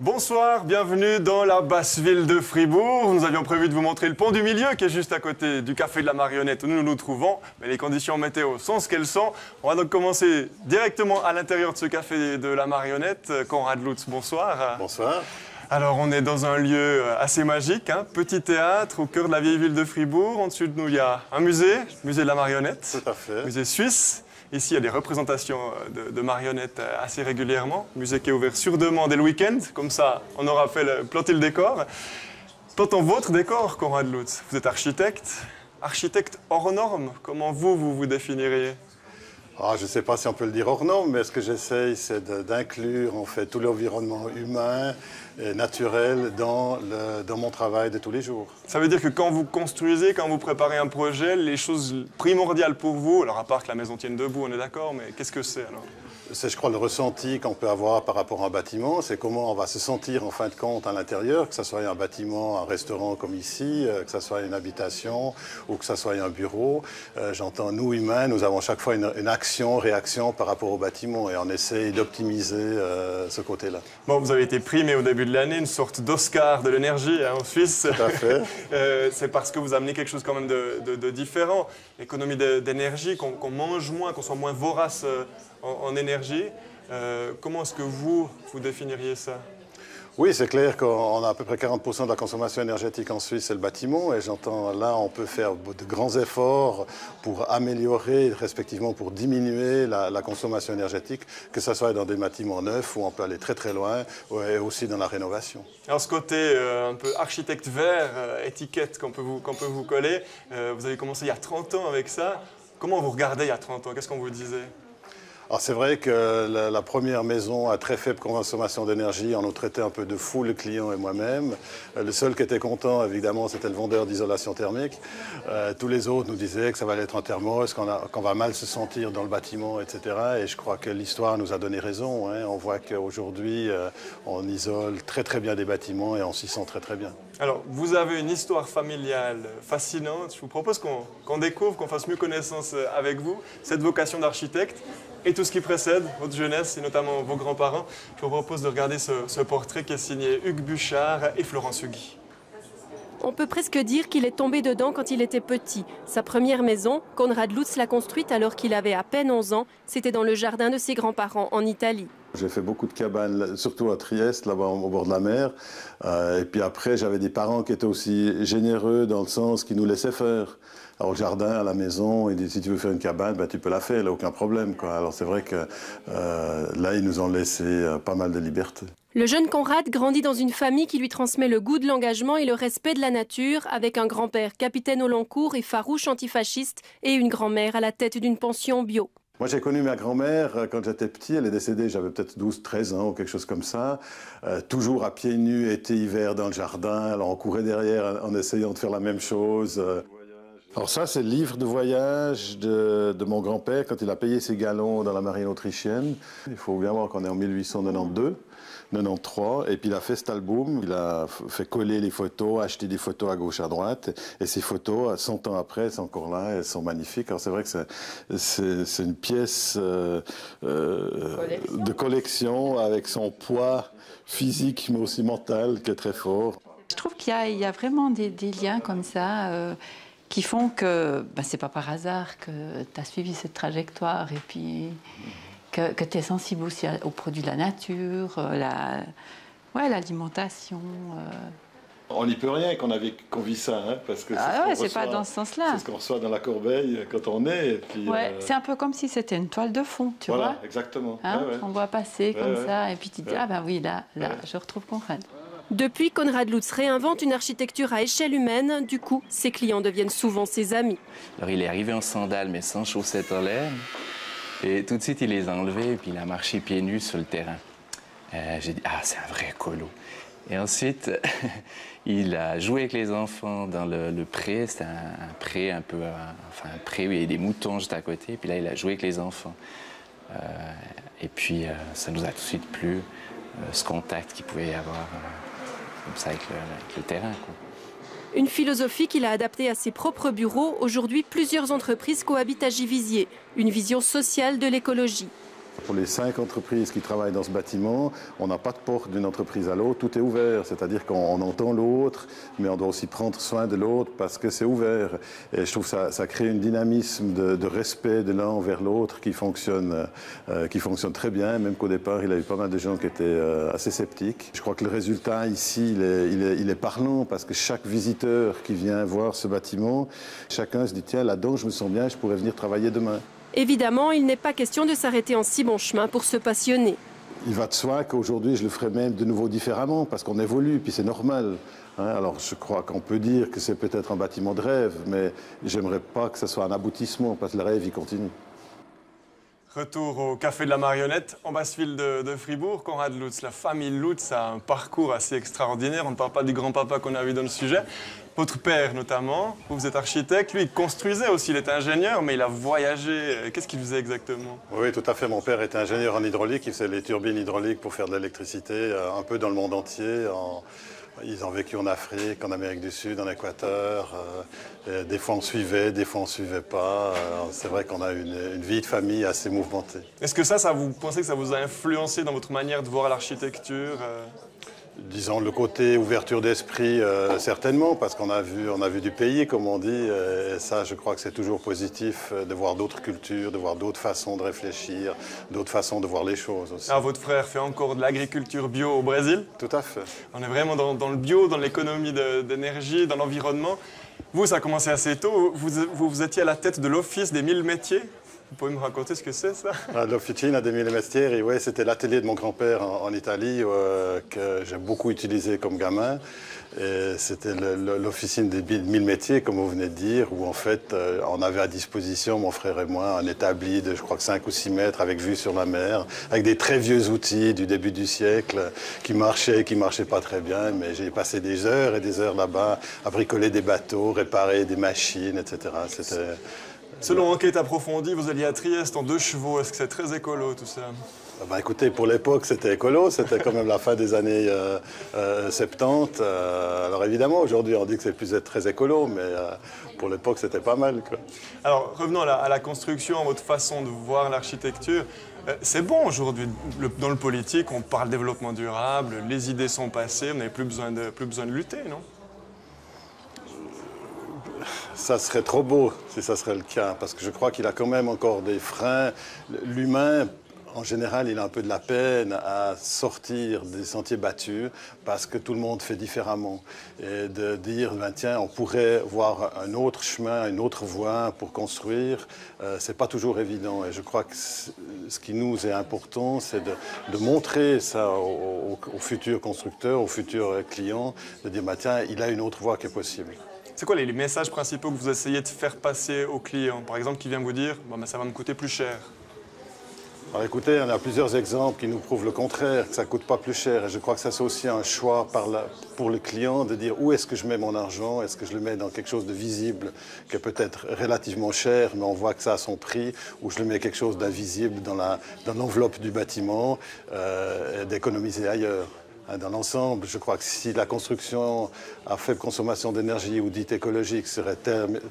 Bonsoir, bienvenue dans la basse ville de Fribourg. Nous avions prévu de vous montrer le pont du milieu qui est juste à côté du café de la Marionnette où nous nous trouvons. Mais les conditions météo sont ce qu'elles sont. On va donc commencer directement à l'intérieur de ce café de la Marionnette. Konrad Lutz, bonsoir. Bonsoir. Alors on est dans un lieu assez magique, petit théâtre au cœur de la vieille ville de Fribourg. En dessous de nous il y a un musée, le musée de la Marionnette, Tout à fait. Musée suisse. Ici, il y a des représentations de marionnettes assez régulièrement. Musée qui est ouvert sur demande et le week-end. Comme ça, on aura fait planter le décor. Tant votre décor, Konrad Lutz, vous êtes architecte. Architecte hors norme, comment vous définiriez? Je ne sais pas si on peut le dire hors norme, mais ce que j'essaye, c'est d'inclure en fait tout l'environnement humain et naturel dans mon travail de tous les jours. Ça veut dire que quand vous construisez, quand vous préparez un projet, les choses primordiales pour vous, alors à part que la maison tienne debout, on est d'accord, mais qu'est-ce que c'est alors? C'est, je crois, le ressenti qu'on peut avoir par rapport à un bâtiment. C'est comment on va se sentir en fin de compte à l'intérieur, que ce soit un bâtiment, un restaurant comme ici, que ce soit une habitation ou que ce soit un bureau. J'entends, nous humains, nous avons chaque fois une action, réaction par rapport au bâtiment et on essaye d'optimiser ce côté-là. Bon, vous avez été primé au début de l'année, une sorte d'Oscar de l'énergie en Suisse. Tout à fait. C'est parce que vous amenez quelque chose quand même de différent. L'économie d'énergie, qu'on mange moins, qu'on soit moins vorace en énergie. Comment est-ce que vous définiriez ça? Oui, c'est clair qu'on a à peu près 40% de la consommation énergétique en Suisse, c'est le bâtiment. Et j'entends là, on peut faire de grands efforts pour améliorer, respectivement pour diminuer la consommation énergétique, que ce soit dans des bâtiments neufs où on peut aller très très loin, et aussi dans la rénovation. Alors ce côté un peu architecte vert, étiquette qu'on peut vous coller, vous avez commencé il y a 30 ans avec ça. Comment vous regardez il y a 30 ans? Qu'est-ce qu'on vous disait? Alors c'est vrai que la première maison à très faible consommation d'énergie, on nous traitait un peu de fou, le client et moi-même. Le seul qui était content, évidemment, c'était le vendeur d'isolation thermique. Tous les autres nous disaient que ça allait être un thermos, qu'on va mal se sentir dans le bâtiment, etc. Et je crois que l'histoire nous a donné raison. On voit qu'aujourd'hui, on isole très très bien des bâtiments et on s'y sent très très bien. Alors, vous avez une histoire familiale fascinante. Je vous propose qu'on découvre, qu'on fasse mieux connaissance avec vous, cette vocation d'architecte et tout ce qui précède, votre jeunesse et notamment vos grands-parents. Je vous propose de regarder ce portrait qui est signé Hugues Buchard et Florence Hugui. On peut presque dire qu'il est tombé dedans quand il était petit. Sa première maison, Konrad Lutz l'a construite alors qu'il avait à peine 11 ans. C'était dans le jardin de ses grands-parents en Italie. J'ai fait beaucoup de cabanes, surtout à Trieste, là-bas au bord de la mer. Et puis après, j'avais des parents qui étaient aussi généreux dans le sens qu'ils nous laissaient faire. Alors, au jardin, à la maison, ils disent si tu veux faire une cabane, ben, tu peux la faire, là, aucun problème, quoi. Alors c'est vrai que là, ils nous ont laissé pas mal de liberté. Le jeune Konrad grandit dans une famille qui lui transmet le goût de l'engagement et le respect de la nature, avec un grand-père capitaine au long cours et farouche antifasciste, et une grand-mère à la tête d'une pension bio. Moi, j'ai connu ma grand-mère quand j'étais petit. Elle est décédée, j'avais peut-être 12-13 ans ou quelque chose comme ça. Toujours à pieds nus, été, hiver, dans le jardin. Alors, on courait derrière en essayant de faire la même chose. Alors ça, c'est le livre de voyage de mon grand-père quand il a payé ses galons dans la marine autrichienne. Il faut bien voir qu'on est en 1892. 93, et puis il a fait cet album, il a fait coller les photos, acheter des photos à gauche, à droite, et ces photos, 100 ans après, elles sont encore là, elles sont magnifiques. Alors c'est vrai que c'est une pièce de collection avec son poids physique, mais aussi mental, qui est très fort. Je trouve qu'il y a vraiment des liens comme ça qui font que c'est pas par hasard que tu as suivi cette trajectoire, et puis que tu es sensible aussi aux produits de la nature, l'alimentation. On n'y peut rien qu'on vit ça, parce que c'est pas dans ce sens-là. C'est ce qu'on reçoit dans la corbeille quand on est. Et puis, c'est un peu comme si c'était une toile de fond, tu vois. Voilà, exactement. On voit passer comme ça, et puis tu te dis, oui, là, je retrouve Konrad. Depuis, Konrad Lutz réinvente une architecture à échelle humaine. Du coup, ses clients deviennent souvent ses amis. Alors, il est arrivé en sandales, mais sans chaussettes en l'air. Et tout de suite, il les a enlevés et puis il a marché pieds nus sur le terrain. J'ai dit, c'est un vrai colo. Et ensuite, il a joué avec les enfants dans le pré. C'était un pré un peu... un pré où il y avait des moutons juste à côté. Puis là, il a joué avec les enfants. Et puis, ça nous a tout de suite plu, ce contact qu'il pouvait y avoir comme ça avec le terrain, quoi. Une philosophie qu'il a adaptée à ses propres bureaux. Aujourd'hui, plusieurs entreprises cohabitent à Givisiez. Une vision sociale de l'écologie. Pour les 5 entreprises qui travaillent dans ce bâtiment, on n'a pas de porte d'une entreprise à l'autre, tout est ouvert. C'est-à-dire qu'on entend l'autre, mais on doit aussi prendre soin de l'autre parce que c'est ouvert. Et je trouve que ça crée un dynamisme de respect de l'un envers l'autre qui fonctionne très bien, même qu'au départ, il y a eu pas mal de gens qui étaient assez sceptiques. Je crois que le résultat ici, il est parlant parce que chaque visiteur qui vient voir ce bâtiment, chacun se dit « Tiens, là-dedans, je me sens bien, je pourrais venir travailler demain ». Évidemment, il n'est pas question de s'arrêter en si bon chemin pour se passionner. Il va de soi qu'aujourd'hui, je le ferai même de nouveau différemment, parce qu'on évolue, puis c'est normal. Alors, je crois qu'on peut dire que c'est peut-être un bâtiment de rêve, mais j'aimerais pas que ce soit un aboutissement, parce que le rêve, il continue. Retour au Café de la Marionnette, en basse-ville de Fribourg. Konrad Lutz, la famille Lutz a un parcours assez extraordinaire. On ne parle pas du grand-papa qu'on a vu dans le sujet. Votre père, notamment, vous êtes architecte. Lui, il construisait aussi, il était ingénieur, mais il a voyagé. Qu'est-ce qu'il faisait exactement? Oui, tout à fait. Mon père était ingénieur en hydraulique. Il faisait les turbines hydrauliques pour faire de l'électricité, un peu dans le monde entier. Ils ont vécu en Afrique, en Amérique du Sud, en Équateur. Des fois on suivait, des fois on ne suivait pas. C'est vrai qu'on a une vie de famille assez mouvementée. Est-ce que vous pensez que ça vous a influencé dans votre manière de voir l'architecture? Disons le côté ouverture d'esprit, certainement, parce qu'on a vu du pays, comme on dit. Et ça, je crois que c'est toujours positif de voir d'autres cultures, de voir d'autres façons de réfléchir, d'autres façons de voir les choses aussi. Alors, votre frère fait encore de l'agriculture bio au Brésil? Tout à fait. On est vraiment dans le bio, dans l'économie d'énergie, dans l'environnement. Vous, ça a commencé assez tôt. Vous étiez à la tête de l'Office des 1000 métiers. Vous pouvez me raconter ce que c'est, ça? L'Officina dei Mille Mestieri, oui, c'était l'atelier de mon grand-père en Italie que j'ai beaucoup utilisé comme gamin. C'était l'officine des 1000 métiers, comme vous venez de dire, où en fait, on avait à disposition, mon frère et moi, un établi de, je crois que 5 ou 6 mètres avec vue sur la mer, avec des très vieux outils du début du siècle qui marchaient pas très bien, mais j'ai passé des heures et des heures là-bas à bricoler des bateaux, réparer des machines, etc. Selon enquête approfondie, vous alliez à Trieste en 2 chevaux. Est-ce que c'est très écolo, tout ça? Écoutez, pour l'époque, c'était écolo. C'était quand même la fin des années 70. Alors évidemment, aujourd'hui, on dit que c'est plus être très écolo, mais pour l'époque, c'était pas mal, quoi. Alors, revenons à la construction, à votre façon de voir l'architecture. C'est bon aujourd'hui, dans le politique, on parle développement durable, les idées sont passées, on n'avait plus besoin de lutter, non? Ça serait trop beau si ça serait le cas, parce que je crois qu'il a quand même encore des freins. L'humain, en général, il a un peu de la peine à sortir des sentiers battus parce que tout le monde fait différemment. Et de dire, tiens, on pourrait voir un autre chemin, une autre voie pour construire, c'est pas toujours évident. Et je crois que ce qui nous est important, c'est de montrer ça aux futurs constructeurs, aux futurs clients, de dire, tiens, il a une autre voie qui est possible. C'est quoi les messages principaux que vous essayez de faire passer aux clients? Par exemple, qui vient vous dire ça va me coûter plus cher. Alors écoutez, on a plusieurs exemples qui nous prouvent le contraire, que ça ne coûte pas plus cher. Et je crois que ça, c'est aussi un choix pour le client de dire où est-ce que je mets mon argent? Est-ce que je le mets dans quelque chose de visible, qui est peut-être relativement cher, mais on voit que ça a son prix, ou je le mets quelque chose d'invisible dans l'enveloppe du bâtiment et d'économiser ailleurs? Dans l'ensemble, je crois que si la construction à faible consommation d'énergie ou dite écologique serait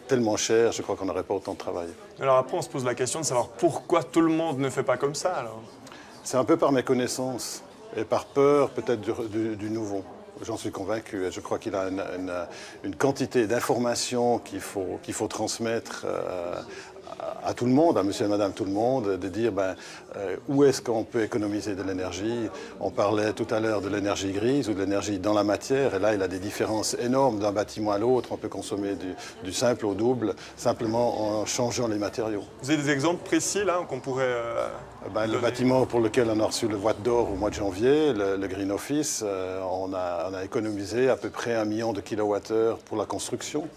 tellement chère, je crois qu'on n'aurait pas autant de travail. Alors après, on se pose la question de savoir pourquoi tout le monde ne fait pas comme ça, alors? C'est un peu par méconnaissance et par peur peut-être du nouveau. J'en suis convaincu et je crois qu'il a une quantité d'informations qu'il faut transmettre à tout le monde, à monsieur et madame tout le monde, de dire où est-ce qu'on peut économiser de l'énergie. On parlait tout à l'heure de l'énergie grise ou de l'énergie dans la matière, et là il y a des différences énormes d'un bâtiment à l'autre. On peut consommer du simple au double, simplement en changeant les matériaux. Vous avez des exemples précis là qu'on pourrait... le bâtiment pour lequel on a reçu le Voite d'Or au mois de janvier, le Green Office, on a économisé à peu près 1 million de kilowattheures pour la construction.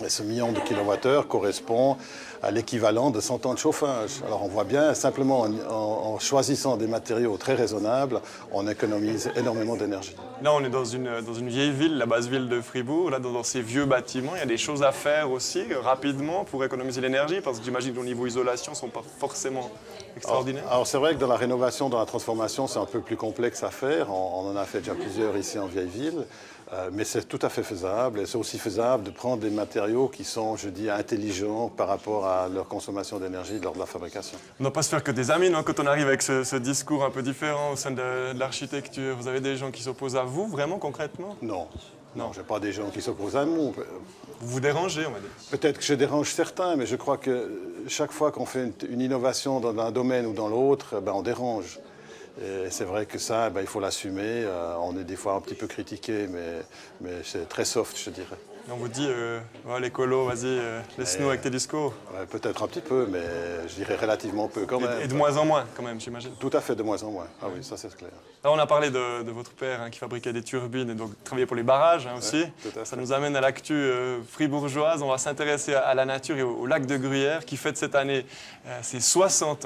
Et ce million de kilowattheures correspond à l'équivalent de 100 ans de chauffage. Alors on voit bien, simplement en choisissant des matériaux très raisonnables, on économise énormément d'énergie. Là, on est dans une vieille ville, la basse ville de Fribourg. Là, dans ces vieux bâtiments, il y a des choses à faire aussi, rapidement, pour économiser l'énergie, parce que j'imagine que au niveau isolation, ne sont pas forcément extraordinaires. Alors c'est vrai que dans la rénovation, dans la transformation, c'est un peu plus complexe à faire. On en a fait déjà plusieurs ici en vieille ville. Mais c'est tout à fait faisable, et c'est aussi faisable de prendre des matériaux qui sont, je dis, intelligents par rapport à leur consommation d'énergie lors de la fabrication. On ne doit pas se faire que des amis, non, quand on arrive avec ce discours un peu différent au sein de l'architecture. Vous avez des gens qui s'opposent à vous, vraiment, concrètement? Non, non, je n'ai pas des gens qui s'opposent à nous. Vous vous dérangez, on va dire. Peut-être que je dérange certains, mais je crois que chaque fois qu'on fait une innovation dans un domaine ou dans l'autre, on dérange. Et c'est vrai que ça, il faut l'assumer. On est des fois un petit peu critiqué, mais c'est très soft, je dirais. Et on vous dit, ouais, l'écolo, vas-y, laisse-nous avec tes discours. Ouais, peut-être un petit peu, mais je dirais relativement peu quand même. Et de moins en moins, quand même, j'imagine. Tout à fait, de moins en moins. Ah oui, ça c'est clair. Alors, on a parlé de votre père qui fabriquait des turbines et donc travaillait pour les barrages aussi. Tout à Ça fait. nous amène à l'actu fribourgeoise. On va s'intéresser à la nature et au lac de Gruyère qui fête cette année ses 60 ans.